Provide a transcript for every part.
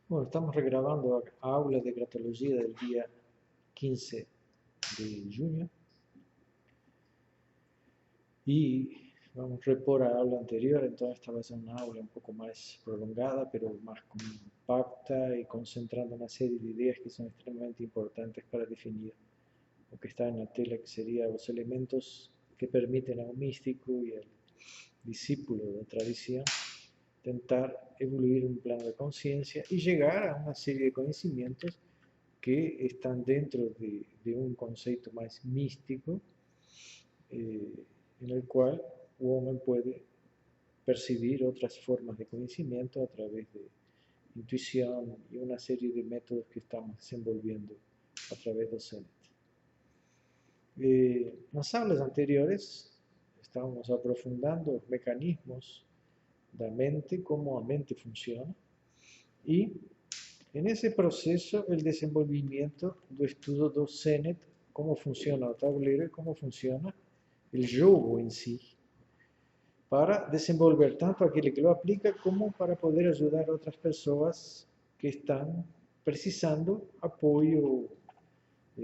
Bueno, estamos regrabando a aula de gratología del día 15 de junio y vamos a repor a aula anterior, entonces esta va a ser una aula un poco más prolongada, pero más compacta y concentrando una serie de ideas que son extremadamente importantes para definir lo que está en la tela, que serían los elementos que permiten a un místico y al discípulo de tradición intentar evoluir un plano de conciencia y llegar a una serie de conocimientos que están dentro de un concepto más místico, en el cual uno puede percibir otras formas de conocimiento a través de intuición y una serie de métodos que estamos desenvolviendo a través de CENET. En las aulas anteriores estábamos aprofundando los mecanismos da mente, cómo la mente funciona, y en ese proceso el desenvolvimiento do estudo do CENET, cómo funciona el tablero y cómo funciona el juego en sí, para desenvolver tanto aquele que lo aplica como para poder ayudar a otras personas que están precisando apoyo,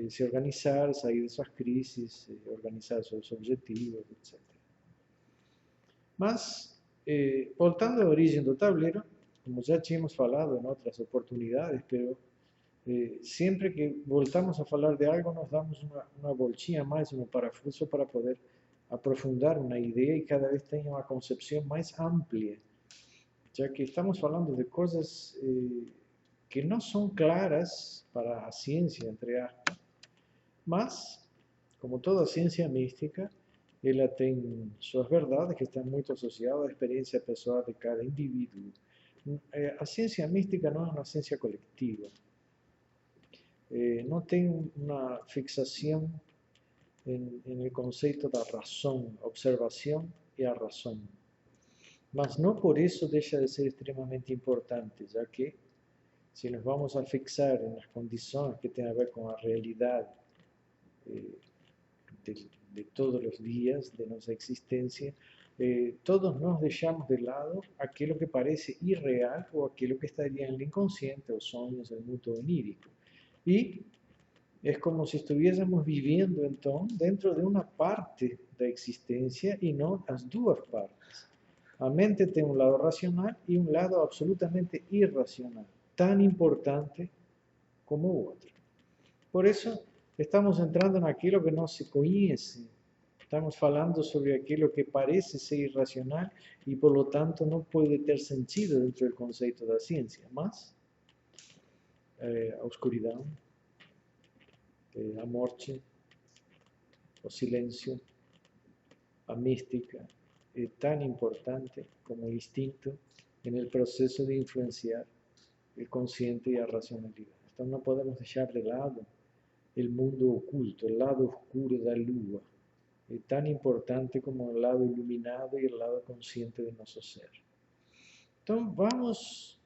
se organizar, sair de suas crises, organizar seus objetivos, etc. Mas, voltando à origem do tablero, como já tínhamos falado em outras oportunidades, pero siempre que voltamos a falar de algo, nos damos uma voltinha mais, um parafuso para poder aprofundar uma ideia e cada vez tenha uma concepção mais ampla, já que estamos falando de coisas que não são claras para a ciência, entre aspas, mas, como toda ciência mística, ela tem suas verdades que estão muito associadas à experiência pessoal de cada indivíduo. A ciência mística não é uma ciência coletiva. No tem uma fixação en el concepto da razón, observación y a razón. Mas no por eso deja de ser extremadamente importante, ya que si nos vamos a fixar en las condiciones que tienen a ver con la realidad de todos los días de nuestra existencia, todos nos dejamos de lado aquello que parece irreal o aquello que estaría en el inconsciente o sueños, el mundo onírico. Y es como si estuviésemos viviendo entonces dentro de una parte da existencia y no las dos partes. A mente tem um lado racional e um lado absolutamente irracional, tan importante como o outro. Por isso, estamos entrando naquilo que não se conhece. Estamos falando sobre aquilo que parece ser irracional e, por lo tanto, não pode ter sentido dentro do conceito da ciência. Mas a oscuridão, a morte, o silêncio, a mística é tão importante como o instinto no processo de influenciar o consciente e a racionalidade. Então não podemos deixar de lado o mundo oculto, o lado oscuro da lua. É tão importante como o lado iluminado e o lado consciente de nosso ser. Então vamos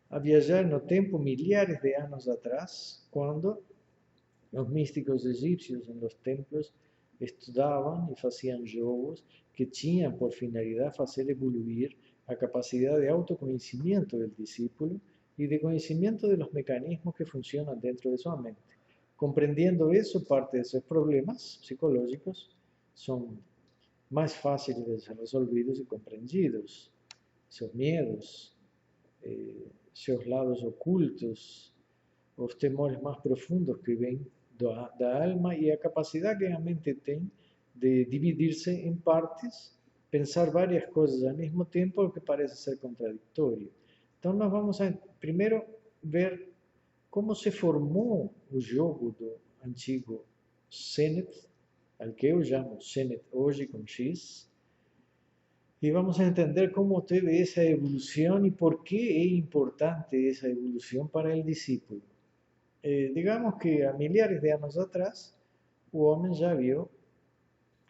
a viajar no tempo milhares de anos atrás, quando os místicos egípcios em los templos estudavam e faziam jogos que tinham por finalidade fazer evoluir a capacidade de autoconhecimento do discípulo e de conhecimento de los mecanismos que funcionam dentro de sua mente. Compreendiendo eso, parte de seus problemas psicológicos são mais fáceis de ser resolvidos e compreendidos. Seus medos, seus lados ocultos, os temores mais profundos que vêm da alma e a capacidade que a mente tem de dividir-se em partes, pensar várias coisas ao mesmo tempo, o que parece ser contraditório. Então, nós vamos a, primeiro ver como se formou o jogo do antigo CENET, al que eu chamo CENET hoje com X, e vamos a entender como teve essa evolução e por que é importante essa evolução para o discípulo. Digamos que há milhares de anos atrás, o homem já viu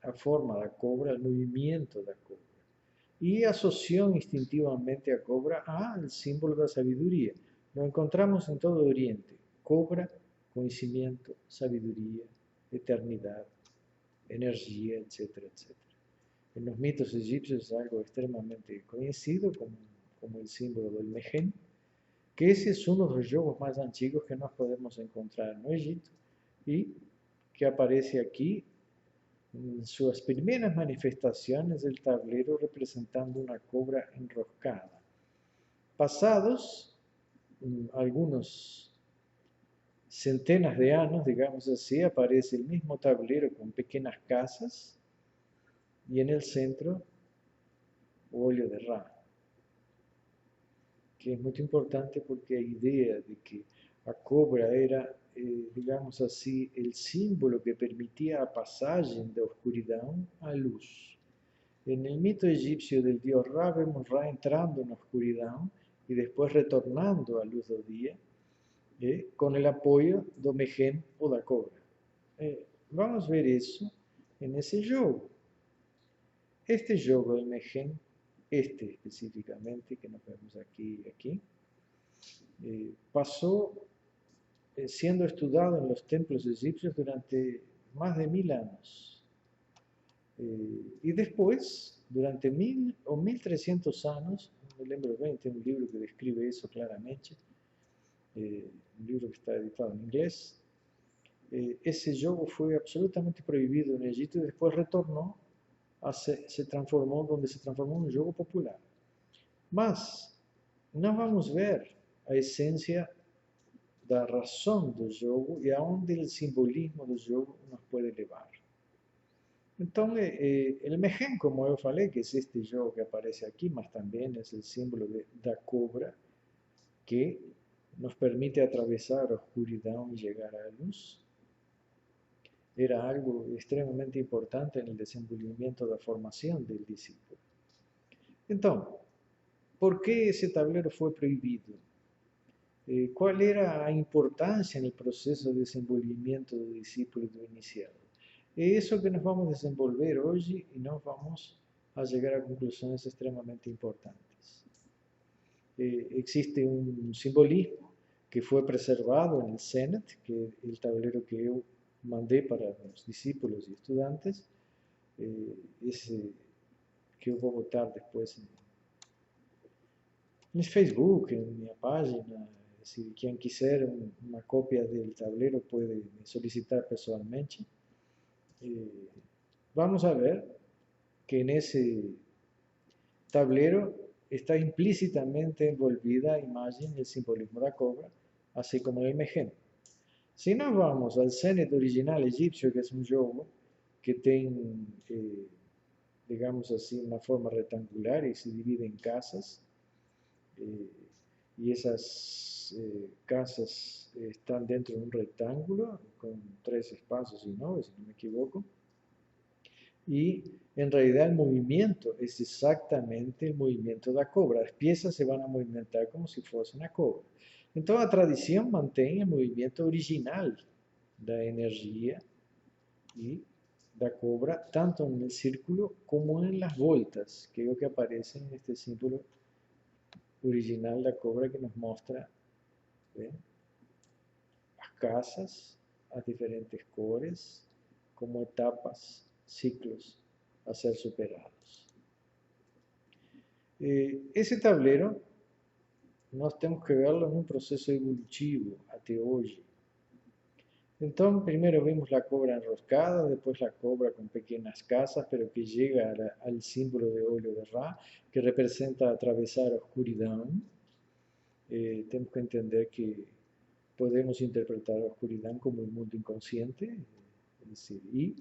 a forma da cobra, o movimento da cobra, e associou instintivamente a cobra ao símbolo da sabedoria. Lo encontramos em todo o Oriente. Cobra, conhecimento, sabedoria, eternidade, energia, etc, etc. En los mitos egipcios es algo extremadamente conocido como el símbolo del Mehen, que ese es uno de los yogos más antiguos que nos podemos encontrar en Egipto y que aparece aquí en sus primeras manifestaciones del tablero representando una cobra enroscada. Pasados algunos centenas de años, digamos así, aparece el mismo tablero con pequeñas casas y en el centro óleo de Ra, que es muy importante porque hay idea de que la cobra era, digamos así, el símbolo que permitía a pasaje de oscuridad a luz. En el mito egipcio del dios Ra vemos Ra entrando en la oscuridad y después retornando a luz del día, con el apoyo do Mehen o da cobra. Vamos a ver eso en ese yogo. Este yogo del Mehen, este específicamente, que nos vemos aquí, pasó siendo estudiado en los templos egipcios durante más de 1000 años. Y después, durante 1000 o 1300 años, no me lembro bien, tengo un libro que describe eso claramente, un libro que está editado en inglés, ese yogo fue absolutamente prohibido en Egipto y después retornó, se transformó en un yogo popular. Mas, nós vamos ver a essência da razão do jogo e aonde o simbolismo do jogo nos pode levar. Então, o Mehen, como eu falei, que é este jogo que aparece aqui, mas também é o símbolo da cobra, que nos permite atravessar a oscuridão e chegar à luz, era algo extremamente importante no desenvolvimento da formação do discípulo. Então, por que esse tablero foi proibido? Qual era a importância no processo de desenvolvimento do discípulo do iniciado? É isso que nós vamos desenvolver hoje e nós vamos a chegar a conclusões extremamente importantes. Existe um simbolismo que foi preservado no Senet, que é o tablero que eu mandei para os discípulos e estudantes, esse que eu vou botar depois no Facebook, en mi página. Si quien quiser una copia del tablero puede solicitar personalmente. Vamos a ver que en ese tablero está implícitamente envolvida a imagen del simbolismo de la cobra, así como el Mehen. Si nos vamos al Senet original egipcio, que es un yogo que tiene, digamos así, una forma rectangular y se divide en casas, y esas casas están dentro de un rectángulo con 3 espacios y 9, si no me equivoco. Y en realidad el movimiento es exactamente el movimiento de la cobra. Las piezas se van a movimentar como si fuese una cobra. Entonces la tradición mantiene el movimiento original de la energía y la cobra, tanto en el círculo como en las voltas, que es lo que aparece en este símbolo original da cobra que nos mostra as casas, as diferentes cores, como etapas, ciclos a ser superados. Esse tablero nós temos que verlo em um processo evolutivo até hoje. Então, primeiro vemos a cobra enroscada, depois a cobra com pequenas casas, pero que chega ao símbolo de óleo de Ra, que representa atravessar a oscuridão. Temos que entender que podemos interpretar a oscuridad como el mundo inconsciente, es decir, y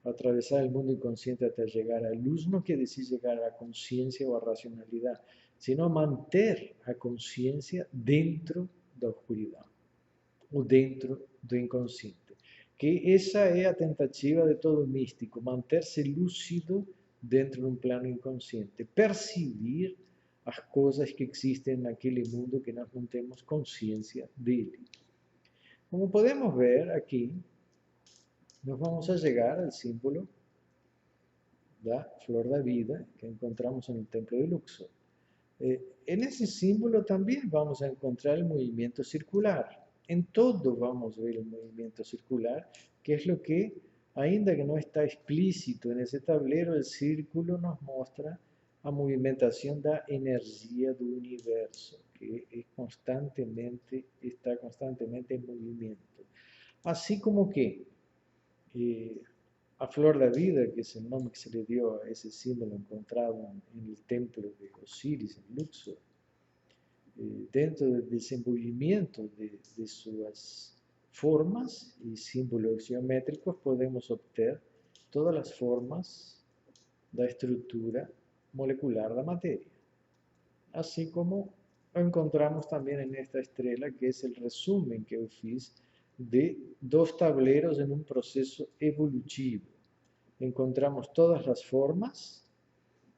atravesar el mundo inconsciente hasta llegar a luz no quiere decir llegar a la conciencia o a racionalidad, sino manter a conciencia dentro de la oscuridad o dentro del inconsciente. Que esa es la tentativa de todo místico, mantenerse lúcido dentro de un plano inconsciente, percibir as coisas que existem naquele mundo que nós não temos consciência dele. Como podemos ver aqui, nós vamos a chegar ao símbolo da flor da vida que encontramos no templo de Luxor. Nesse símbolo também vamos a encontrar o movimento circular. Em todo vamos ver o movimento circular, que é o que, ainda que não está explícito nesse tablero, o círculo nos mostra a movimentação da energia do universo, que está constantemente em movimento. Assim como que a flor da vida, que es el nombre que se le dio a ese símbolo encontrado en el templo de Osiris, en Luxor, dentro del desenvolvimiento de sus formas y símbolos geométricos podemos obtener todas las formas de la estructura molecular de la materia. Así como encontramos también en esta estrella, que es el resumen que yo fiz de dos tableros en un proceso evolutivo. Encontramos todas las formas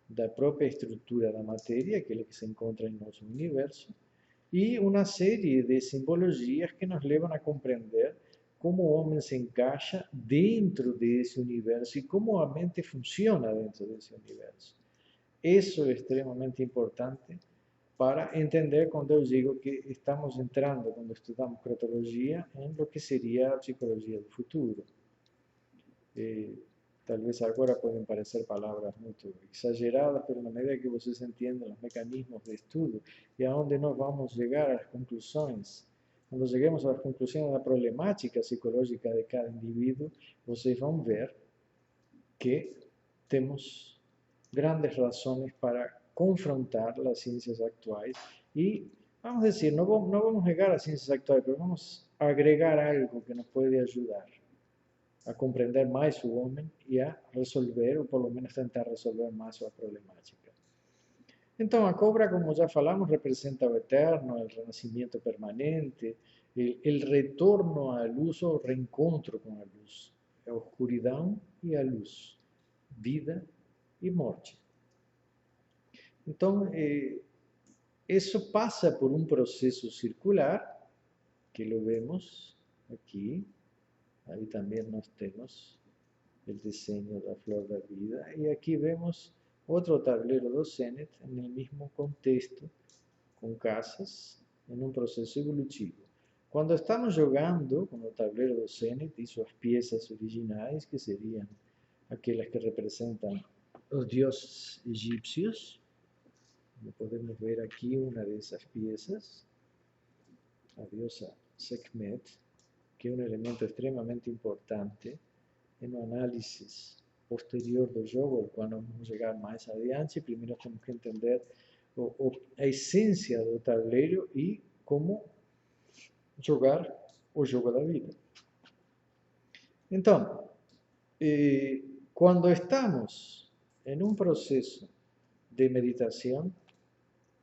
da própria estrutura da matéria, aquela que se encontra em nosso universo, e uma série de simbologias que nos levam a compreender como o homem se encaixa dentro desse universo e como a mente funciona dentro desse universo. Isso é extremamente importante para entender quando eu digo que estamos entrando, quando estudamos crotologia, em lo que seria a psicologia do futuro. Talvez agora podem parecer palavras muito exageradas, mas na medida que vocês entendem os mecanismos de estudo e aonde nós vamos chegar às conclusões, quando cheguemos às conclusões da problemática psicológica de cada indivíduo, vocês vão ver que temos grandes razões para confrontar as ciências atuais e, vamos dizer, não vamos negar as ciências atuais, mas vamos agregar algo que nos pode ajudar a compreender mais o homem e a resolver, ou pelo menos tentar resolver mais sua problemática. Então, a cobra, como já falamos, representa o eterno, o renascimento permanente, o retorno à luz ou o reencontro com a luz, a oscuridão e a luz, vida e morte. Então, isso passa por um processo circular, que lo vemos aqui. Ahí también nos temos el diseño de la flor de vida. Y aquí vemos otro tablero do Zenit en el mismo contexto, con casas, en un proceso evolutivo. Cuando estamos jogando con el tablero do Zenit y sus piezas originales, que serían aquellas que representan los dioses egipcios, como podemos ver aquí una de esas piezas, la diosa Sekhmet, que é um elemento extremamente importante no análisis posterior do jogo, ao qual vamos chegar mais adiante. Primeiro temos que entender a essência do tabuleiro e como jogar o jogo da vida. Então, quando estamos em um processo de meditação,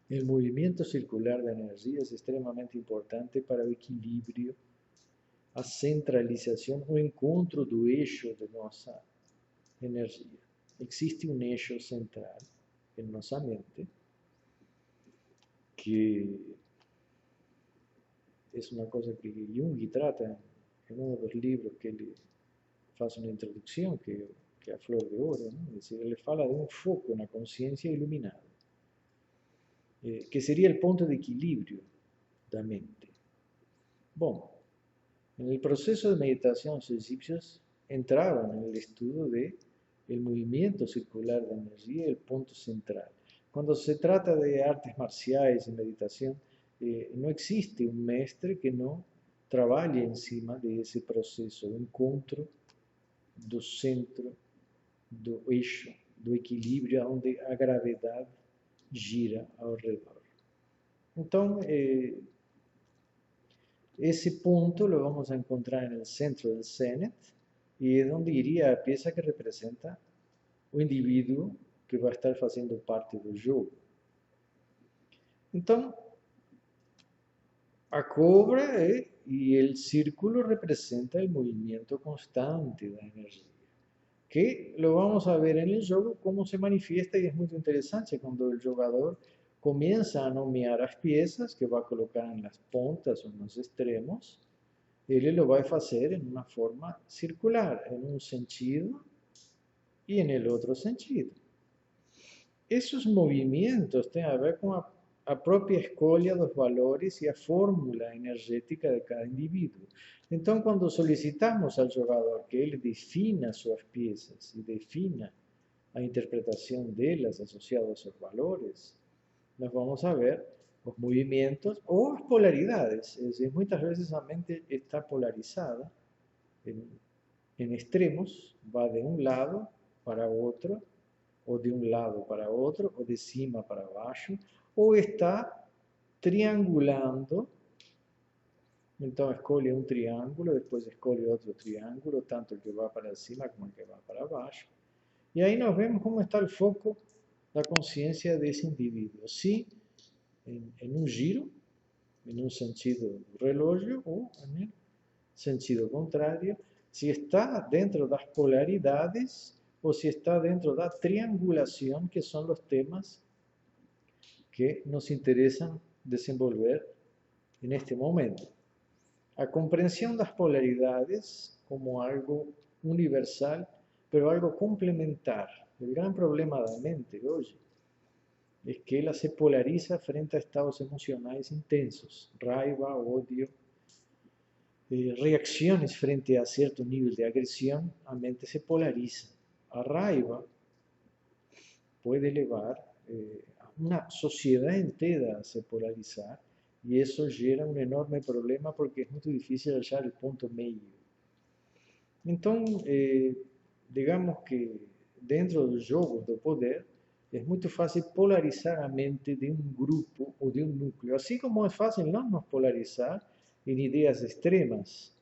o movimento circular de energias é extremamente importante para o equilíbrio, a centralização, o encontro do eixo de nossa energia. Existe um eixo central em nossa mente, que é uma coisa que Jung trata em um dos livros que ele faz uma introdução, que é a flor de ouro, ¿no? Es decir, ele fala de um foco na consciência iluminada, que seria o ponto de equilíbrio da mente. Bom, en el proceso de meditación, los egipcios entraban en el estudio del movimiento circular de energía, el punto central. Cuando se trata de artes marciales y meditación, no existe un maestre que no trabaje encima de ese proceso de encontro do centro, do eixo, do equilíbrio, onde a gravidade gira ao redor. Então, ese punto lo vamos a encontrar en el centro del Zenit y es donde iría a pieza que representa o individuo que va a estar haciendo parte del jogo. Entonces, a cobra y el círculo representa el movimiento constante de la energía, que lo vamos a ver en el juego cómo se manifiesta y es muy interesante cuando el jugador comienza a nomear as piezas que va a colocar en las puntas o en los extremos, él lo va a hacer en una forma circular, en un sentido y en el otro sentido. Esos movimientos tienen a ver con a própria escolha dos valores e a fórmula energética de cada indivíduo. Então, quando solicitamos ao jogador que ele defina suas peças e defina a interpretación delas asociado a esos valores, nós vamos a ver os movimientos ou as polaridades. Es decir, muitas vezes a mente está polarizada en extremos, va de un lado para otro, o de un lado para otro, o de cima para abaixo, ou está triangulando. Então escolhe um triângulo, depois escolhe outro triângulo, tanto el que va para cima como el que va para abaixo. E aí nós vemos como está o foco da consciência desse indivíduo. Se em um giro, em um sentido do relógio, ou em sentido contrário, se está dentro das polaridades ou se está dentro da triangulação, que são os temas que nos interessam desenvolver neste momento. A compreensão das polaridades como algo universal, pero algo complementar. O grande problema da mente hoje é que ela se polariza frente a estados emocionais intensos, raiva, ódio, reacciones frente a cierto nivel de agresión, a mente se polariza. A raiva puede llevar a una sociedad entera a se polarizar y eso genera un enorme problema porque es muy difícil hallar el punto medio. Entonces, digamos que dentro dos jogos do poder, é muito fácil polarizar a mente de um grupo ou de um núcleo, assim como é fácil não nos polarizar em ideias extremas,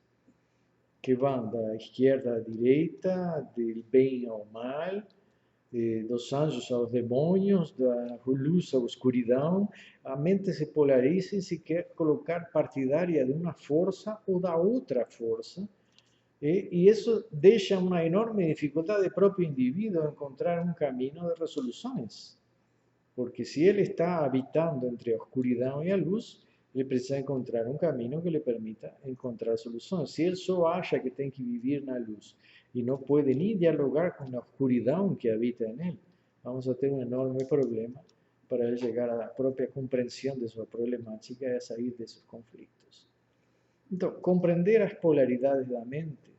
que vão da esquerda à direita, do bem ao mal, dos anjos aos demônios, da luz à escuridão. A mente se polariza e se quer colocar partidária de uma força ou da outra força, e isso deixa uma enorme dificuldade do próprio indivíduo encontrar um caminho de resoluções. Porque se ele está habitando entre a escuridão e a luz, ele precisa encontrar um caminho que lhe permita encontrar soluções. Se ele só acha que tem que viver na luz e não pode nem dialogar com a escuridão que habita nele, vamos a ter um enorme problema para ele chegar à própria compreensão de sua problemática e a sair desses conflitos. Então, compreender as polaridades da mente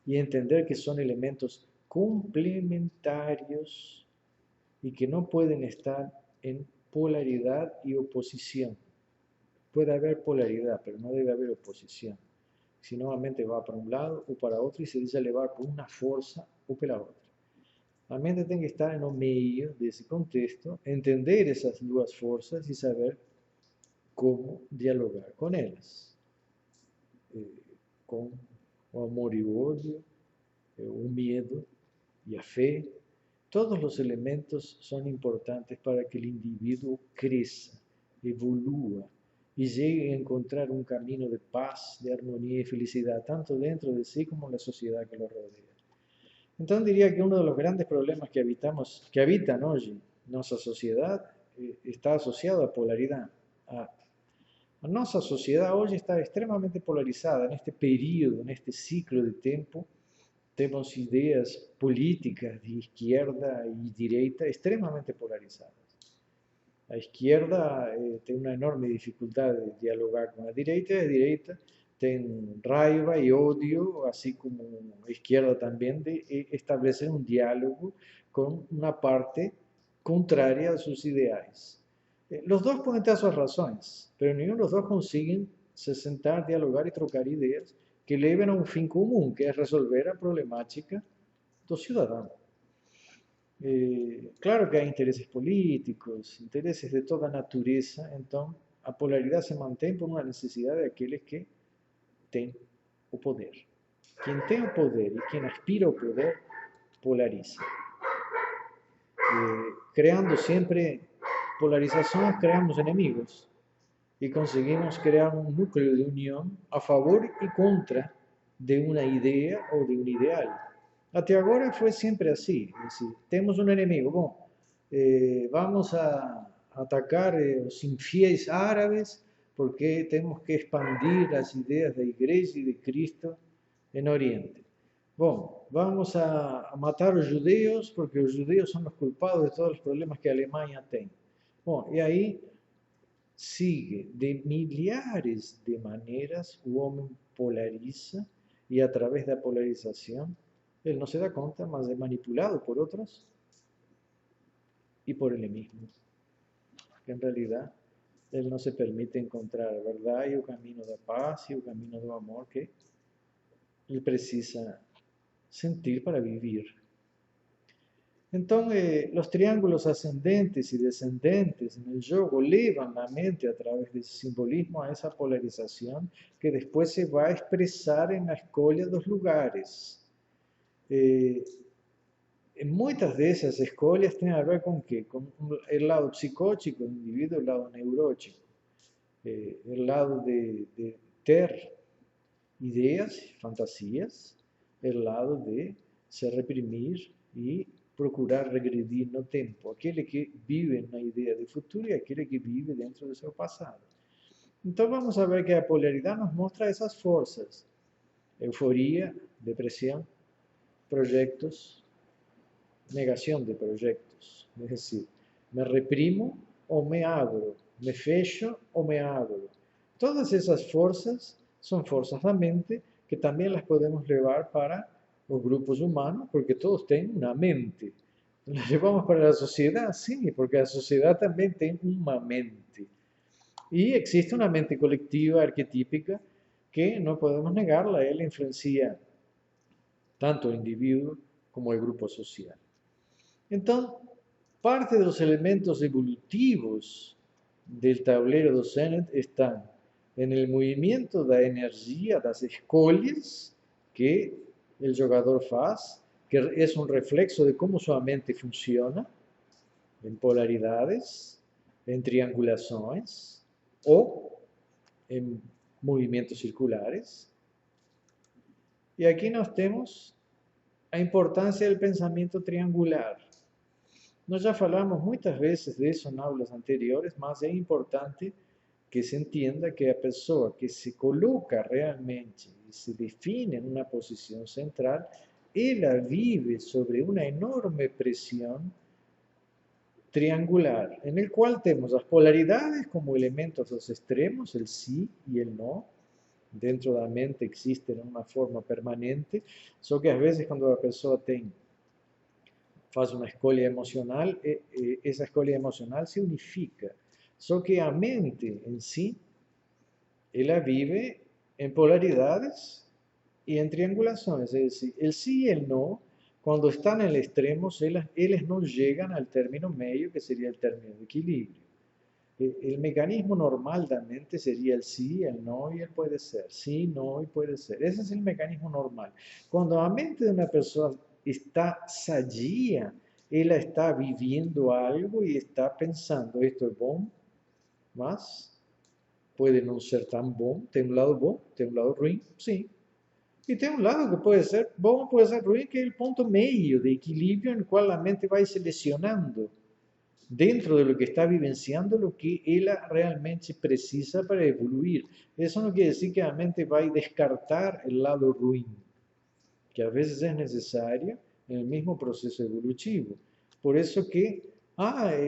e entender que são elementos complementários e que não podem estar en polaridad y oposición. Puede haber polaridad, pero no debe haber oposición. Si no, la mente va para un lado o para otro y se deja llevar por una fuerza o por la otra. La mente tiene que estar en el medio de ese contexto, entender esas dos fuerzas y saber cómo dialogar con ellas. Com o amor e o ódio, o medo e a fé. Todos los elementos son importantes para que el individuo crezca, evolúa y llegue a encontrar un camino de paz, de armonía y felicidad, tanto dentro de sí como en la sociedad que lo rodea. Entonces diría que uno de los grandes problemas que habitan hoy nuestra sociedad está asociado a polaridad. A nuestra sociedad hoy está extremadamente polarizada en este periodo, en este ciclo de tiempo. Temos ideias políticas de esquerda e direita extremamente polarizadas. A esquerda tem uma enorme dificuldade de dialogar com a direita tem raiva e ódio, assim como a esquerda também, de estabelecer um diálogo com uma parte contrária a seus ideais. Os dois podem ter suas razões, mas nenhum dos dois conseguem se sentar, dialogar e trocar ideias que levem a um fim comum, que é resolver a problemática do cidadão. Claro que há interesses políticos, interesses de toda natureza, então a polaridade se mantém por uma necessidade daqueles que têm o poder. Quem tem o poder e quem aspira ao poder, polariza. Creando sempre polarizações, criamos inimigos. Y conseguimos crear un núcleo de unión a favor y contra de una idea o de un ideal. Hasta ahora fue siempre así, es decir, tenemos un enemigo, bueno, vamos a atacar los infieles árabes porque tenemos que expandir las ideas de la iglesia y de Cristo en Oriente. Bueno, vamos a matar a los judíos porque los judíos son los culpados de todos los problemas que Alemania tiene. Bueno, y ahí sigue de milhares de maneiras, o homem polariza e através da polarização ele não se dá conta, mas é manipulado por outros y por Él mismo. Que en realidad Él no se permite encontrar a verdade e o caminho da paz e o caminho do amor que Ele precisa sentir para vivir. Então, os triângulos ascendentes e descendentes no jogo levam a mente, a través desse simbolismo, a essa polarização que depois se vai expressar na escolha dos lugares. Muitas dessas escolhas têm a ver com o quê? Com o lado psicótico do indivíduo, o lado neurótico. O lado de ter ideias, fantasias, o lado de se reprimir e procurar regredir no tempo, aquele que vive na ideia de futuro e aquele que vive dentro do seu passado. Então vamos a ver que a polaridade nos mostra essas forças: euforia, depressão, projetos, negação de projetos, é decir, me reprimo ou me abro, me fecho ou me abro. Todas essas forças são forças da mente que também las podemos levar para os grupos humanos, porque todos têm uma mente. Las levamos para a sociedade, sim, porque a sociedade também tem uma mente. E existe uma mente coletiva, arquetípica, que não podemos negarla, ela influencia tanto o indivíduo como o grupo social. Então, parte dos elementos evolutivos del tablero do Zenet estão no movimento da energia, das escolhas que o jogador faz, que é um reflexo de como sua mente funciona, em polaridades, em triangulações ou em movimentos circulares. E aqui nós temos a importância do pensamento triangular. Nós já falamos muitas vezes disso em aulas anteriores, mas é importante que se entenda que a pessoa que se coloca realmente e se define em uma posição central, ela vive sobre uma enorme pressão triangular, en qual temos as polaridades como elementos dos extremos, o sí e o no. Dentro da mente existen em uma forma permanente, só que às vezes quando a pessoa faz uma escolha emocional, essa escolha emocional se unifica. Só que a mente em si, ela vive em polaridades e em triangulações. É decir, o sí e o no, quando estão em extremos, eles não chegam ao término meio, que seria o término de equilíbrio. O mecanismo normal da mente seria o sí, o no e o pode ser. Sí, no e pode ser. Esse é o mecanismo normal. Quando a mente de uma pessoa está sadia, ela está vivendo algo e está pensando, isto é bom, mas pode não ser tão bom. Tem um lado bom, tem um lado ruim, sim. E tem um lado que pode ser bom, pode ser ruim, que é o ponto meio de equilíbrio no qual a mente vai selecionando dentro de lo que está vivenciando lo que ela realmente precisa para evoluir. Isso não quer dizer que a mente vai descartar o lado ruim, que às vezes é necessário no mesmo processo evolutivo. Por isso que,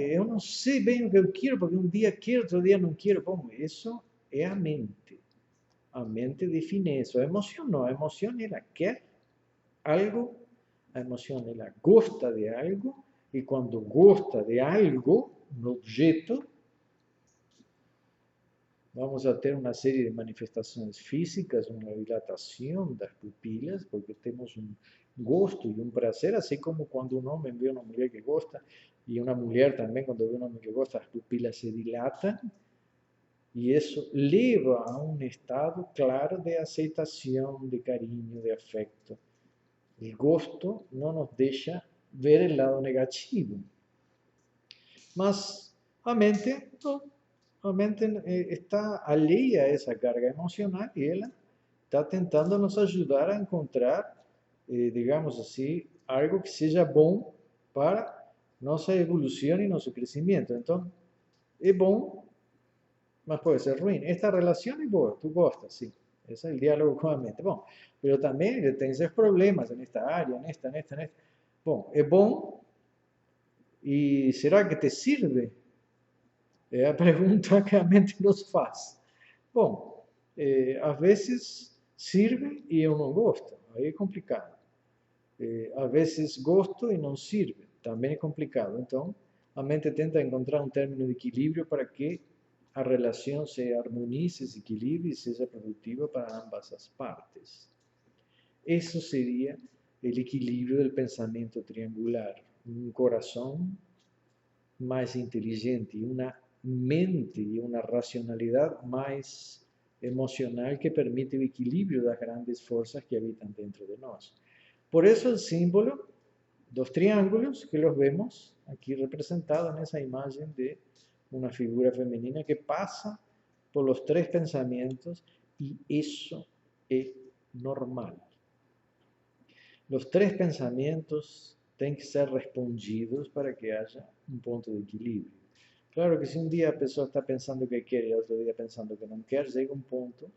eu não sei bem o que eu quero, porque um dia quero, outro dia não quero. Bom, isso é a mente. A mente define isso. A emoção não. A emoção, ela quer algo, a emoção, ela gosta de algo, e quando gosta de algo, um objeto, vamos a ter uma série de manifestações físicas, uma dilatação das pupilas, porque temos um gosto e um prazer, assim como quando um homem vê uma mulher que gosta, e uma mulher também, quando vê um homem que gosta, as pupilas se dilatam, e isso leva a um estado claro de aceitação, de carinho, de afeto. O gosto não nos deixa ver o lado negativo. Mas a mente, não. A mente está alheia a essa carga emocional e ela está tentando nos ajudar a encontrar, digamos assim, algo que seja bom para nossa evolução e nosso crescimento. Então, é bom, mas pode ser ruim. Esta relação é boa, tu gostas, sim. Esse é o diálogo com a mente. Bom, mas também ele tem seus problemas nesta área, nesta. Bom, é bom, e será que te sirve? É a pergunta que a mente nos faz. Bom, às vezes sirve e eu não gosto, aí é complicado. Às vezes gosto e não sirve, também é complicado. Então, a mente tenta encontrar um término de equilíbrio para que a relação se harmonize, se equilibre e seja produtiva para ambas as partes. Isso seria o equilíbrio do pensamento triangular. Um coração mais inteligente, uma mente e uma racionalidade mais emocional que permite o equilíbrio das grandes forças que habitam dentro de nós. Por isso, o símbolo dos triângulos que los vemos aqui representados nessa imagem de uma figura feminina que passa por los três pensamentos e isso é normal. Los três pensamentos têm que ser respondidos para que haja um ponto de equilíbrio. Claro que se um dia a pessoa está pensando que quer e outro dia pensando que não quer, chega um ponto,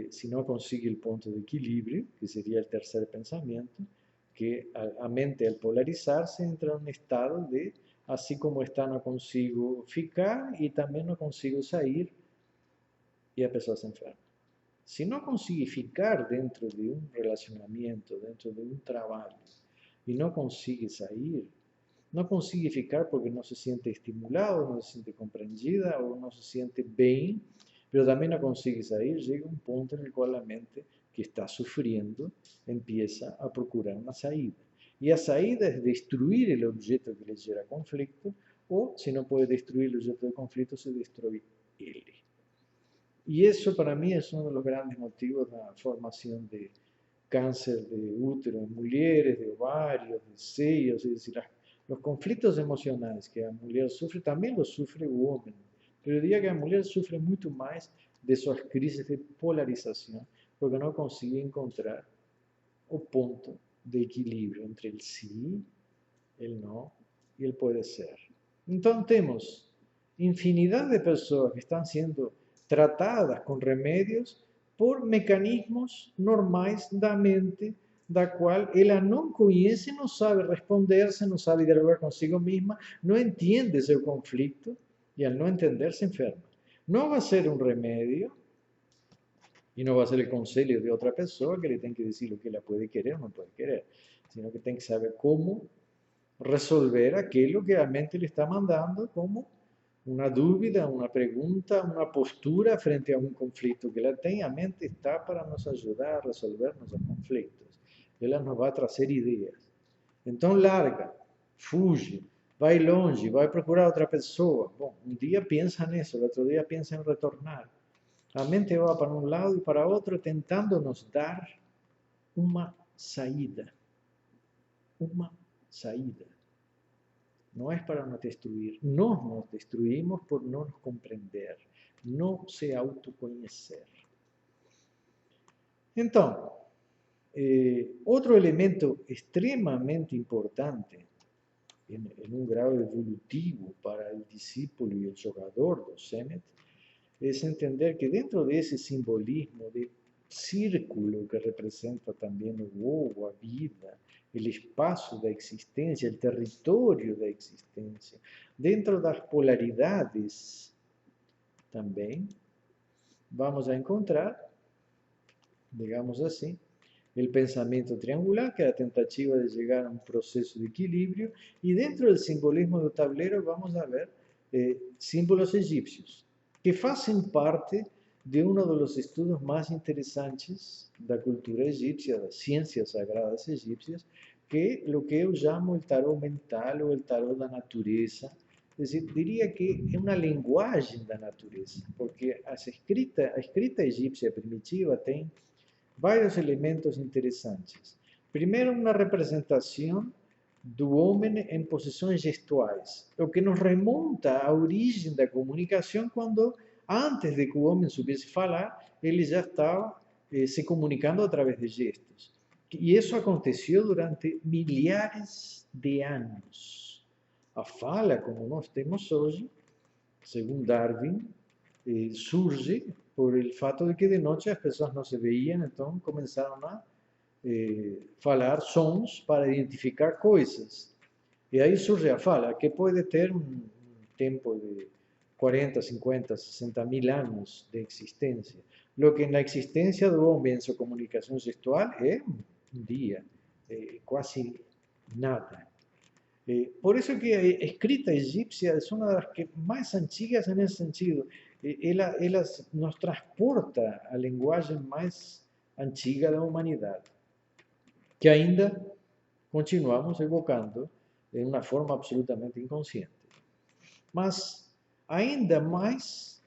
se não consegue o ponto de equilíbrio, que seria o terceiro pensamento, que a mente, ao polarizar-se, entra em um estado de, assim como está, não consigo ficar e também não consigo sair, e a pessoa se enferma. Se não conseguir ficar dentro de um relacionamento, dentro de um trabalho, e não consegue sair, não consegue ficar porque não se sente estimulado, não se sente compreendida, ou não se sente bem, mas também não consegue sair, chega um ponto no qual a mente que está sofrendo empieza a procurar uma saída. E a saída é destruir o objeto que lhe gera conflito, ou, se não pode destruir o objeto de conflito, se destrói ele. E isso, para mim, é um dos grandes motivos da formação de câncer de útero em mulheres, de ovários, de seios, es decir, os conflitos emocionais que a mulher sofre, também os sofre o homem. Mas eu diria que a mulher sofre muito mais de suas crises de polarização, porque não consegue encontrar o ponto de equilíbrio entre o sim, o não e o pode ser. Então temos infinidade de pessoas que estão sendo tratadas com remédios por mecanismos normais da mente, da qual ela não conhece, não sabe responder-se, não sabe dialogar consigo mesma, não entende seu conflito e, ao não entender, se enferma. Não vai ser um remédio e não vai ser o conselho de outra pessoa que ele tem que dizer o que ela pode querer ou não pode querer, sino que tem que saber como resolver aquilo que a mente lhe está mandando como uma dúvida, uma pergunta, uma postura frente a um conflito que ela tem. A mente está para nos ajudar a resolver nossos conflitos. Ela nos vai trazer ideias. Então larga, fuge, vai longe, vai procurar outra pessoa. Bom, um dia pensa nisso, outro dia pensa em retornar. A mente vai para um lado e para outro tentando nos dar uma saída. Uma saída. Não é para nos destruir. Nós nos destruímos por não nos compreender, não se autoconhecer. Então, outro elemento extremamente importante em um grau evolutivo para o discípulo e o jogador do Senet é entender que dentro desse simbolismo de círculo que representa também o ovo, a vida, o espaço da existência, o território da existência, dentro das polaridades também, vamos a encontrar, digamos assim, o pensamento triangular, que é a tentativa de chegar a um processo de equilíbrio, e dentro do simbolismo do tabuleiro vamos a ver símbolos egípcios, que fazem parte de um dos estudos mais interessantes da cultura egípcia, das ciências sagradas egípcias, que é o que eu chamo o tarot mental ou o tarot da natureza. É dizer, diria que é uma linguagem da natureza, porque a escrita egípcia primitiva tem vários elementos interessantes. Primeiro, uma representação do homem em posições gestuais, o que nos remonta à origem da comunicação, quando, antes de que o homem soubesse falar, ele já estava se comunicando através de gestos. E isso aconteceu durante milhares de anos. A fala, como nós temos hoje, segundo Darwin, surge por el fato de que de noche as pessoas não se veían, então começaram a falar sons para identificar coisas. E aí surge a fala, que pode ter um tempo de 40, 50, 60 mil anos de existência. Lo que na existência do homem em sua comunicação gestual é um dia, quase nada. Por eso que a escrita egipcia es una de las que más antiguas en ese sentido. Ela nos transporta a linguagem mais antiga da humanidade, que ainda continuamos evocando de uma forma absolutamente inconsciente. Mas ainda mais,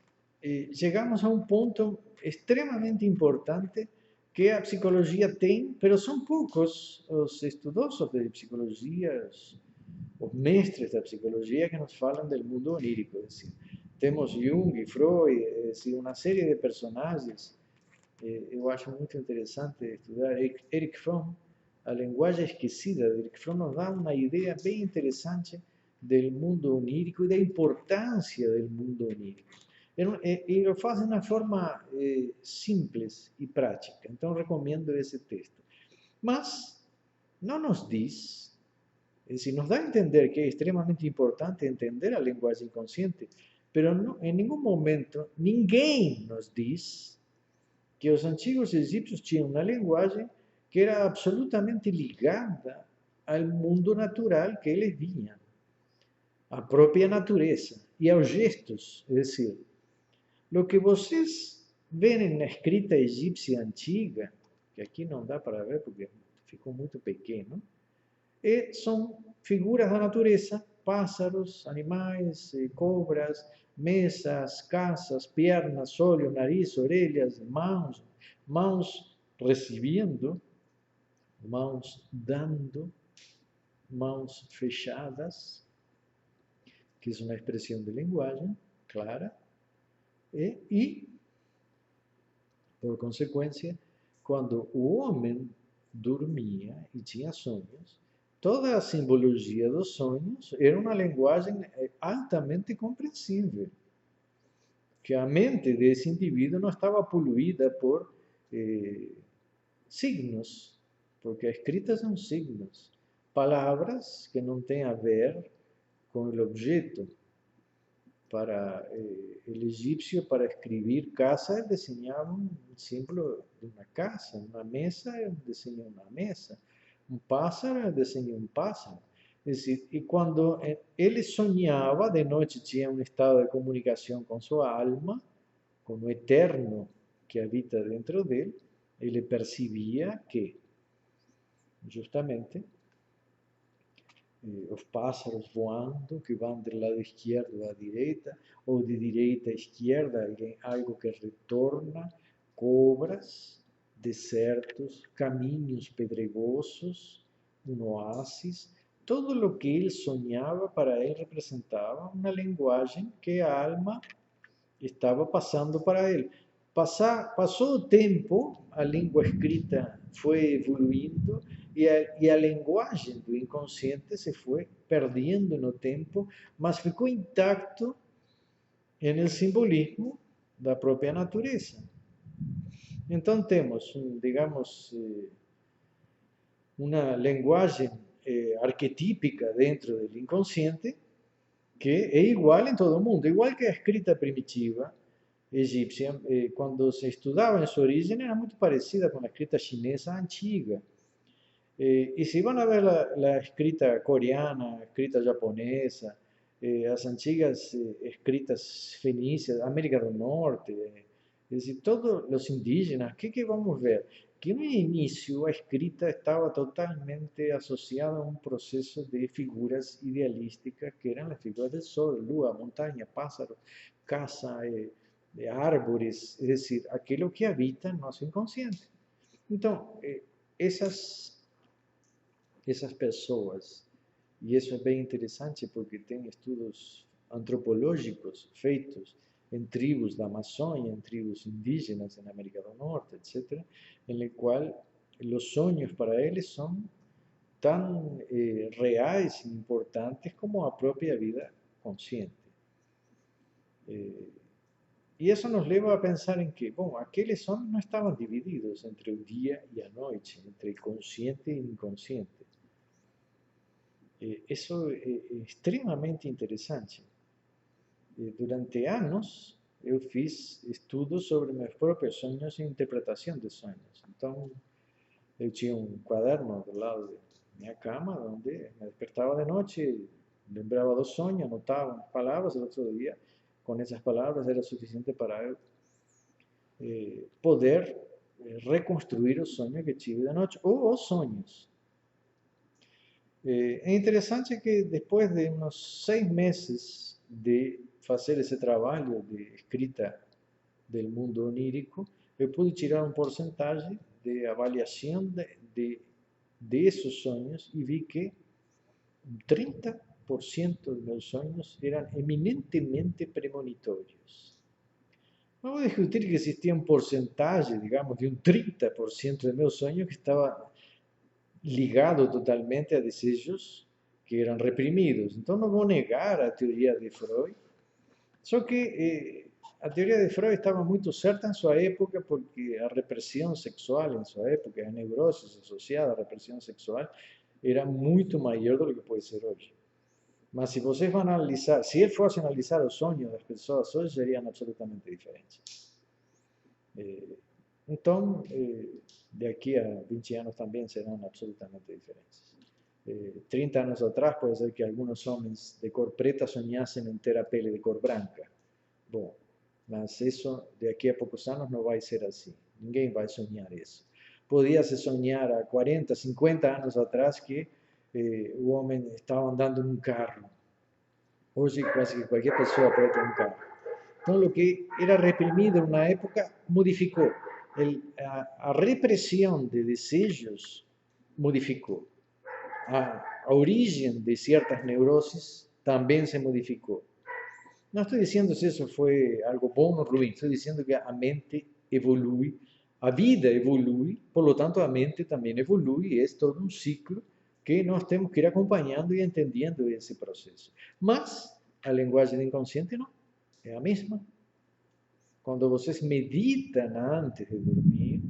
chegamos a um ponto extremamente importante que a psicologia tem, pero são poucos os estudiosos de psicologia, os mestres da psicologia que nos falam do mundo onírico. É decir, temos Jung e Freud, é decir, uma série de personagens. Eu acho muito interessante estudar Erich Fromm, a linguagem esquecida de Erich Fromm nos dá uma ideia bem interessante do mundo onírico e da importância do mundo onírico. E lo faz de uma forma simples e prática. Então, recomendo esse texto. Mas não nos diz, é decir, nos dá a entender que é extremamente importante entender a linguagem inconsciente, mas em nenhum momento ninguém nos diz que os antigos egípcios tinham uma linguagem que era absolutamente ligada ao mundo natural que eles vinham, à própria natureza e aos gestos. É decir, o que vocês veem na escrita egípcia antiga, que aqui não dá para ver porque ficou muito pequeno, são figuras da natureza, pássaros, animais, cobras, mesas, casas, pernas, olhos, nariz, orelhas, mãos recebendo, mãos dando, mãos fechadas, que é uma expressão de linguagem clara, e, por consequência, quando o homem dormia e tinha sonhos, toda a simbologia dos sonhos era uma linguagem altamente compreensível, que a mente desse indivíduo não estava poluída por signos, porque a escrita são signos, palavras que não têm a ver com o objeto. Para o egípcio, para escrever casa, desenhava um símbolo de uma casa, uma mesa, desenhou uma mesa, um pássaro, desenhou um pássaro. É decir, e quando ele sonhava, de noite tinha um estado de comunicação com sua alma, com o eterno que habita dentro dele, ele percebia que, justamente, os pássaros voando, que vão do lado esquerdo à direita, ou de direita à esquerda, algo que retorna, cobras, desertos, caminhos pedregosos, um oásis, todo o que ele sonhava para ele representava uma linguagem que a alma estava passando para ele. Passou o tempo, a língua escrita foi evoluindo e a linguagem do inconsciente se foi perdendo no tempo, mas ficou intacto no simbolismo da própria natureza. Então temos, digamos, uma linguagem arquetípica dentro do inconsciente que é igual em todo o mundo, igual que a escrita primitiva egípcia, quando se estudava em sua origem, era muito parecida com a escrita chinesa antiga. Y si van a ver la escrita coreana, escrita japonesa, las antiguas escritas fenicias, América del Norte, es decir, todos los indígenas, ¿qué vamos a ver? Que no inicio a escrita estaba totalmente asociada a un proceso de figuras idealísticas que eran las figuras del sol, lua, montaña, pájaro, casa, árboles, es decir, aquello que habita en nuestro inconsciente. Entonces, essas pessoas, e isso é bem interessante porque tem estudos antropológicos feitos em tribos da Amazônia, em tribos indígenas na América do Norte, etc., em qual os sonhos para eles são tão reais e importantes como a própria vida consciente. E isso nos leva a pensar em que, bom, aqueles sonhos não estavam divididos entre o dia e a noite, entre consciente e inconsciente. Isso é extremamente interessante. Durante anos, eu fiz estudos sobre meus próprios sonhos e interpretação de sonhos. Então, eu tinha um caderno do lado minha cama, onde me despertava de noite, lembrava do sonho, anotava umas palavras, el outro dia, com essas palavras era suficiente para eu poder reconstruir o sonho que tive de noite, ou os sonhos. É interessante que depois de uns 6 meses de fazer esse trabalho de escrita do mundo onírico, eu pude tirar um porcentagem de avaliação de esses sonhos e vi que 30% de meus sonhos eram eminentemente premonitórios. Vamos discutir que existia um porcentagem, digamos, de um 30% de meus sonhos que estava ligado totalmente a desejos que eram reprimidos. Então, não vou negar a teoria de Freud, só que a teoria de Freud estava muito certa em sua época, porque a repressão sexual em sua época, a neurose associada à repressão sexual, era muito maior do que pode ser hoje. Mas se vocês vão analisar, se ele fosse analisar os sonhos das pessoas hoje, seriam absolutamente diferentes. Então, daqui a 20 anos também serão absolutamente diferentes. 30 anos atrás, pode ser que alguns homens de cor preta sonhassem em ter a pele de cor branca. Bom, mas isso daqui a poucos anos não vai ser assim. Ninguém vai sonhar isso. Podia-se sonhar há 40, 50 anos atrás que o homem estava andando num carro. Hoje quase que qualquer pessoa pode ter um carro. Então, o que era reprimido na época modificou. A repressão de desejos modificou. A origem de certas neuroses também se modificou. Não estou dizendo se isso foi algo bom ou ruim, estou dizendo que a mente evolui, a vida evolui, por lo tanto a mente também evolui, e é todo um ciclo que nós temos que ir acompanhando e entendendo esse processo. Mas a linguagem inconsciente não, é a mesma. Quando vocês meditam antes de dormir,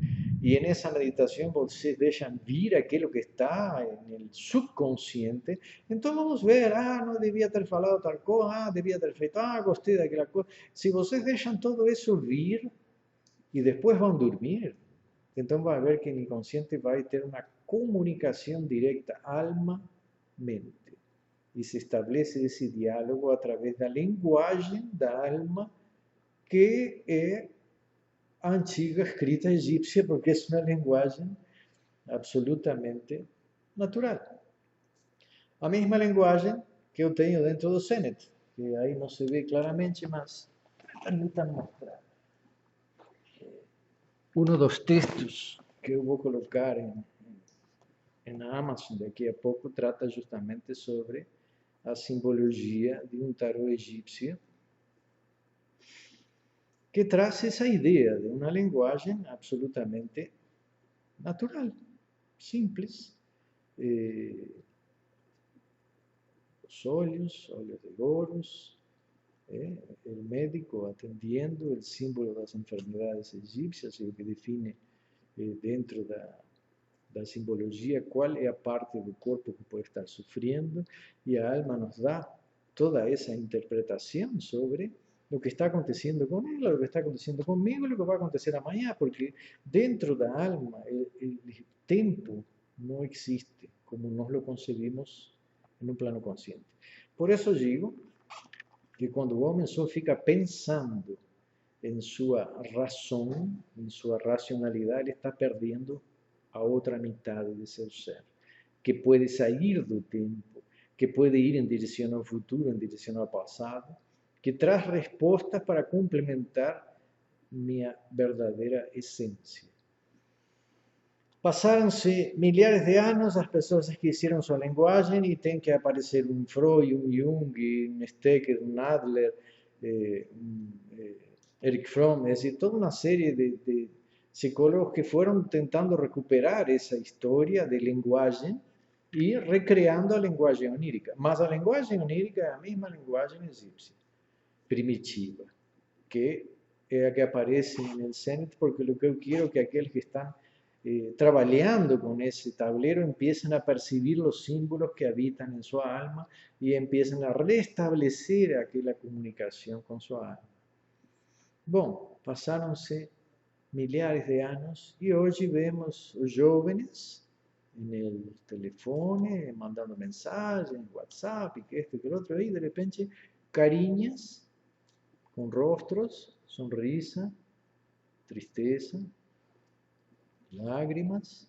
e nessa meditação vocês deixam vir aquilo que está no subconsciente, então vamos ver, não devia ter falado tal coisa, devia ter feito, gostei daquela coisa. Se vocês deixam tudo isso vir e depois vão dormir, então vai ver que o inconsciente vai ter uma comunicação direta alma-mente. E se estabelece esse diálogo através da linguagem da alma, que é a antiga escrita egípcia, porque é uma linguagem absolutamente natural. A mesma linguagem que eu tenho dentro do Senet, que aí não se vê claramente, mas permitam mostrar. Um dos textos que eu vou colocar na Amazon daqui a pouco trata justamente sobre a simbologia de um tarô egípcio, que traz essa ideia de uma linguagem absolutamente natural, simples. Os olhos de louros, o médico atendiendo o símbolo das enfermedades egípcias, e o que define dentro da simbologia qual é a parte do corpo que pode estar sofrendo, e a alma nos dá toda essa interpretação sobre o que está acontecendo com ela, o que está acontecendo comigo, e o que vai acontecer amanhã, porque dentro da alma o tempo não existe como nós o concebimos em um plano consciente. Por isso digo que quando o homem só fica pensando em sua razão, em sua racionalidade, ele está perdendo a outra metade de seu ser, que pode sair do tempo, que pode ir em direção ao futuro, em direção ao passado, que traz respostas para complementar minha verdadeira essência. Passaram-se milhares de anos, as pessoas esqueceram sua linguagem e tem que aparecer um Freud, um Jung, um Stecker, um Adler, Eric Fromm, é decir, toda uma série de psicólogos que foram tentando recuperar essa história de linguagem e recriando a linguagem onírica. Mas a linguagem onírica é a mesma linguagem egípcia, primitiva, que é a que aparece no Senet, porque o que eu quero é que aqueles que estão trabalhando com esse tablero empiecem a perceber os símbolos que habitam em sua alma e empiecem a restabelecer aquela comunicação com sua alma. Bom, passaram-se milhares de anos e hoje vemos os jovens en el teléfono, mandando mensajes, en WhatsApp y que esto y que lo otro, y de repente cariñas con rostros, sonrisa, tristeza, lágrimas.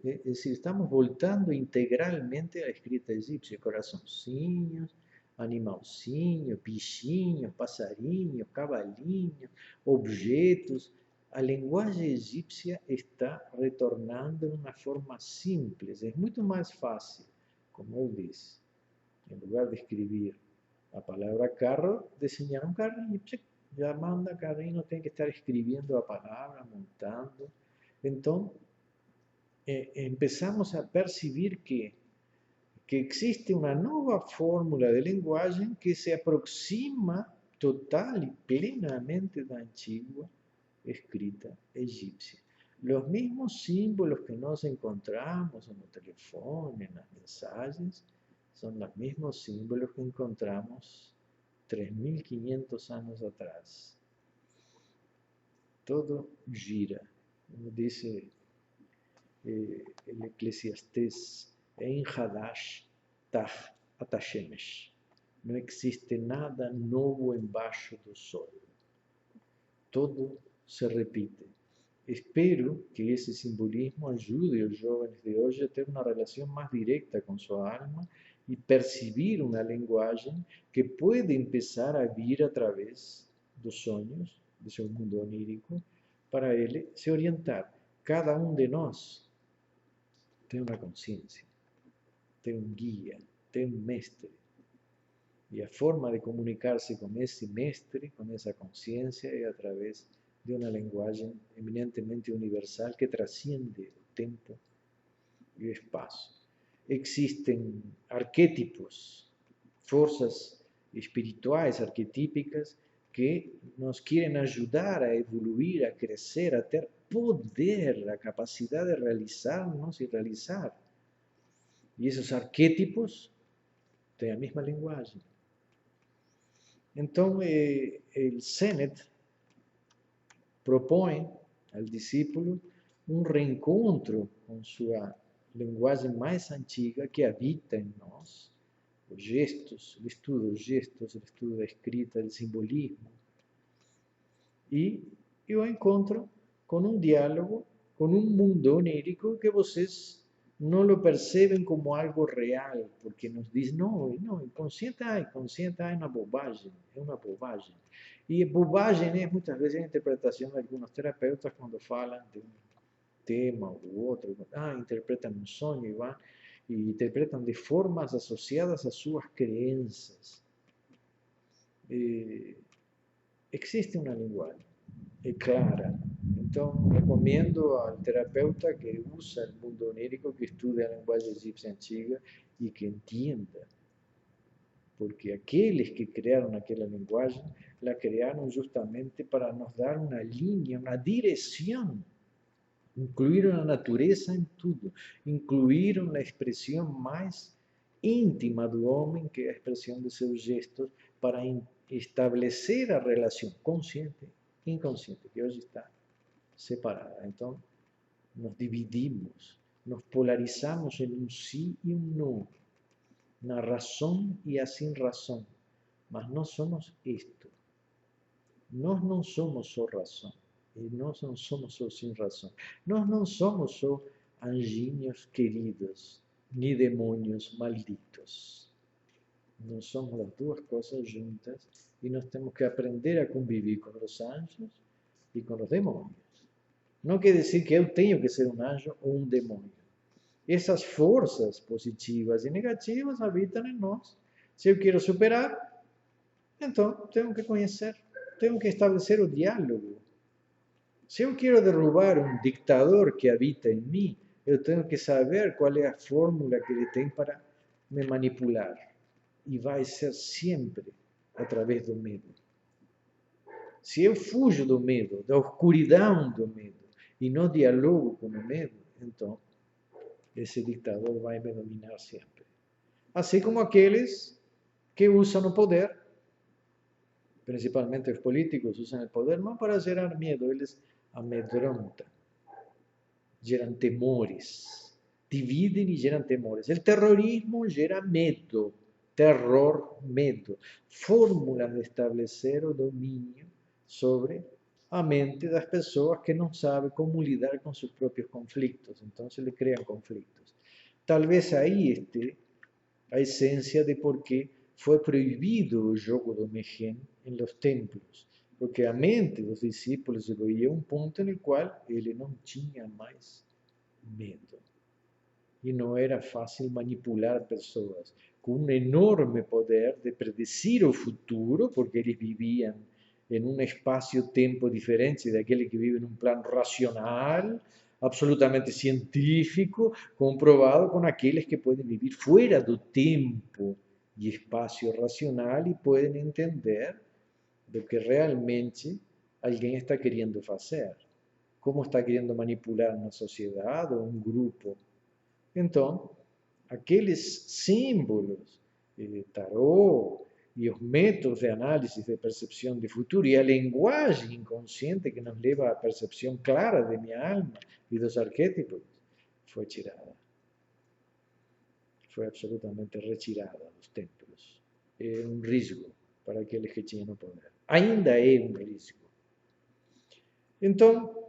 Es decir, estamos voltando integralmente a la escrita egipcia, corazoncillos, animalcinhos, bichinhos, passarinhos, cavalinhos, objetos. A linguagem egípcia está retornando em uma forma simples, é muito mais fácil, como eu disse, em lugar de escrever a palavra carro, desenhar um carrinho, já manda carrinho, não tem que estar escrevendo a palavra, montando. Então, empezamos a percibir que existe una nueva fórmula de lenguaje que se aproxima total y plenamente de la antigua escrita egipcia. Los mismos símbolos que nos encontramos en los teléfonos, en las mensajes, son los mismos símbolos que encontramos 3.500 años atrás. Todo gira, como dice el Eclesiastés, en Hadash Tah Atashemesh. No existe nada nuevo embaixo do sol. Todo se repite. Espero que esse simbolismo ajude os jovens de hoje a ter uma relação mais direta com sua alma e perceber uma linguagem que pode começar a vir através dos sonhos, do seu mundo onírico, para ele se orientar. Cada um de nós tem uma consciência, tem um guia, tem um mestre. E a forma de comunicar-se com esse mestre, com essa consciência, é através de uma linguagem eminentemente universal que transcende o tempo e o espaço. Existem arquétipos, forças espirituais arquetípicas que nos querem ajudar a evoluir, a crescer, a ter poder, a capacidade de realizar-nos e realizar. E esses arquétipos têm a mesma linguagem. Então, o Sennett propõe ao discípulo um reencontro com sua linguagem mais antiga que habita em nós, os gestos, o estudo dos gestos, o estudo da escrita, do simbolismo, e o encontro com um diálogo, com um mundo onírico que vocês não lo percebem como algo real, porque nos diz, não, inconsciente é uma bobagem, E bobagem é muitas vezes a interpretação de alguns terapeutas quando falam de um tema ou outro, interpretam um sonho e interpretam de formas associadas às suas crenças. Existe uma linguagem, é clara. Então, recomendo ao terapeuta que usa o mundo onírico, que estude a linguagem egípcia antiga e que entenda. Porque aqueles que criaram aquela linguagem, la criaram justamente para nos dar uma linha, uma direção. Incluíram a natureza em tudo. Incluíram a expressão mais íntima do homem, que é a expressão de seus gestos, para estabelecer a relação consciente e inconsciente, que hoje está separada. Então, nos dividimos, nos polarizamos em um sim e um não, na razão e a sem razão. Mas nós somos isto. Nós não somos só razão. E nós não somos só sem razão. Nós não somos só anjinhos queridos, nem demônios malditos. Nós somos as duas coisas juntas e nós temos que aprender a conviver com os anjos e com os demônios. Não quer dizer que eu tenho que ser um anjo ou um demônio. Essas forças positivas e negativas habitam em nós. Se eu quero superar, então tenho que conhecer, tenho que estabelecer o diálogo. Se eu quero derrubar um dictador que habita em mim, eu tenho que saber qual é a fórmula que ele tem para me manipular. E vai ser sempre através do medo. Se eu fujo do medo, da escuridão do medo, e não dialogo com o medo, então esse dictador vai me dominar sempre. Assim como aqueles que usam o poder, principalmente os políticos usam o poder não para gerar medo, eles amedrontam, geram temores, Dividen y llenan temores. El terrorismo gera medo, terror, medo. Fórmulas de establecer o dominio sobre a mente das pessoas que não sabem como lidar com seus próprios conflitos. Entonces le crean conflictos. Tal vez ahí esté a esencia de por qué fue prohibido el jogo do Mehen en los templos. Porque a mente dos discípulos chegou a um ponto en el cual ele não tinha mais medo. Y no era fácil manipular personas con un enorme poder de predecir el futuro, porque ellos vivían en un espacio-tiempo diferente de aquel que vive en un plan racional, absolutamente científico, comprobado con aquellos que pueden vivir fuera del tiempo y espacio racional y pueden entender lo que realmente alguien está queriendo hacer, cómo está queriendo manipular una sociedad o un grupo. Então, aqueles símbolos, tarô e os métodos de análise de percepção de futuro e a linguagem inconsciente que nos leva à percepção clara de minha alma e dos arquétipos, foi tirada. Foi absolutamente retirada dos templos. É um risco para aqueles que tinham o poder. Ainda é um risco. Então,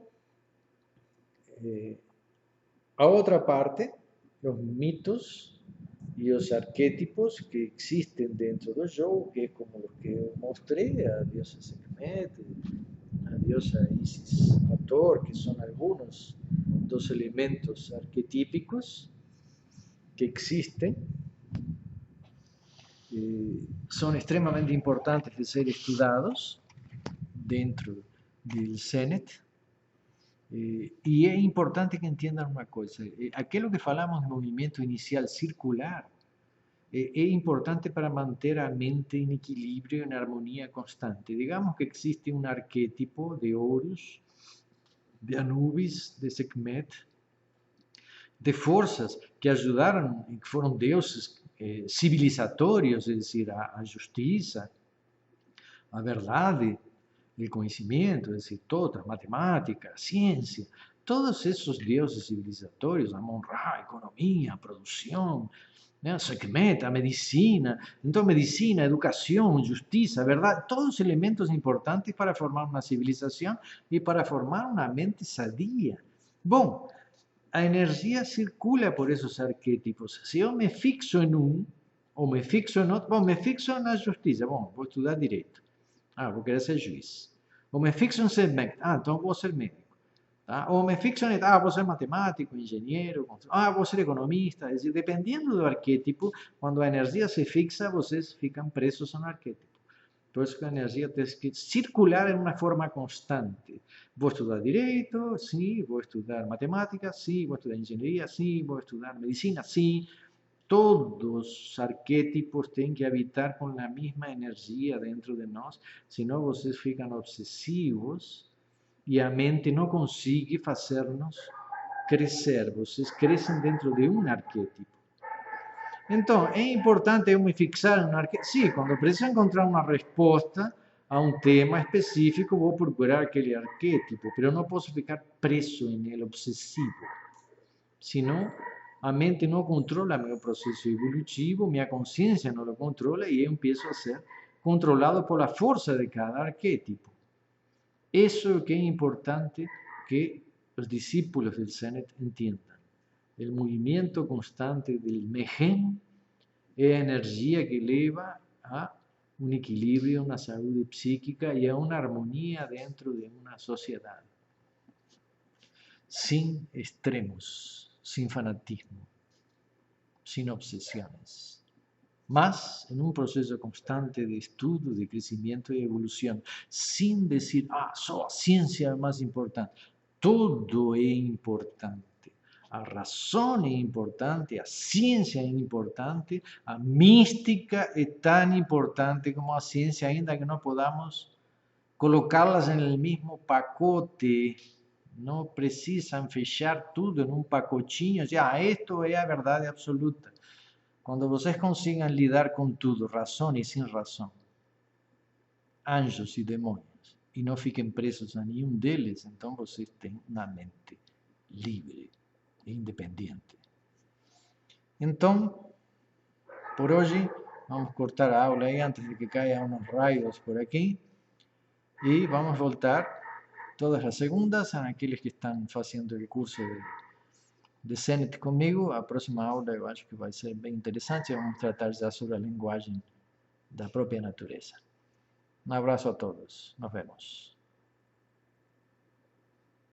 a outra parte, los mitos y los arquetipos que existen dentro del show, que es como los que mostré, a diosa Sekhmet, a diosa Isis Hathor, que son algunos dos elementos arquetípicos que existen, son extremadamente importantes de ser estudiados dentro del Zenet. Y es importante que entiendan una cosa, aquello que falamos de movimiento inicial circular, es importante para mantener la mente en equilibrio, en armonía constante. Digamos que existe un arquetipo de Horus, de Anubis, de Sekhmet, de fuerzas que ayudaron, que fueron dioses civilizatorios, es decir, a justicia, a verdad, el conocimiento, es decir, toda matemática, ciencia, todos esos dioses civilizatorios, Amon-Ra, economía, producción, Sekhmet, a medicina, entonces medicina, educación, justicia, verdad, todos elementos importantes para formar una civilización y para formar una mente sadía. Bom, a energía circula por esos arquetipos. Si yo me fixo en un, o me fixo en otro, bom, me fixo en la justicia, bom, voy a estudiar derecho. Ah, vou querer ser juiz. Ou me fixo em ser médico. Ah, então vou ser médico. Tá? Ou me fixo em, vou ser matemático, engenheiro, vou ser economista. É dizer, dependendo do arquétipo, quando a energia se fixa, vocês ficam presos no arquétipo. Por isso que a energia tem que circular em uma forma constante. Vou estudar direito, sim. Vou estudar matemática, sim. Vou estudar engenharia, sim. Vou estudar medicina, sim. Todos los arquetipos tienen que habitar con la misma energía dentro de nosotros, senão vocês ficam obsessivos e a mente não consegue hacernos crescer. Vocês crescem dentro de um arquétipo. Então, é importante eu me fixar em um arquétipo. Sim, quando preciso encontrar uma resposta a um tema específico, vou procurar aquele arquétipo, mas não posso ficar preso em ele, obsessivo. Senão, a mente não controla meu processo evolutivo, minha consciência não o controla e eu empiezo a ser controlado por a força de cada arquétipo. Isso é o que é importante que os discípulos del Zenet entendam. O movimento constante do Mehen é a energia que leva a um equilíbrio na saúde psíquica e a uma harmonia dentro de uma sociedade. Sin extremos, sin fanatismo, sin obsesiones, mas en un proceso constante de estudio, de crecimiento y evolución, sin decir, só a ciencia es más importante. Todo es importante. A razón es importante, a ciencia es importante, a mística es tan importante como a ciencia, ainda que no podamos colocarlas en el mismo pacote. Não precisam fechar tudo em um pacotinho, isto é a verdade absoluta. Quando vocês consigam lidar com tudo, razão e sem razão, anjos e demônios, e não fiquem presos a nenhum deles, então vocês têm uma mente livre e independente. Então, por hoje, vamos cortar a aula aí antes de que caiam uns raios por aqui. E vamos voltar todas as segundas aqueles que estão fazendo o curso de CENET comigo. A próxima aula eu acho que vai ser bem interessante. Vamos tratar já sobre a linguagem da própria natureza. Um abraço a todos. Nos vemos.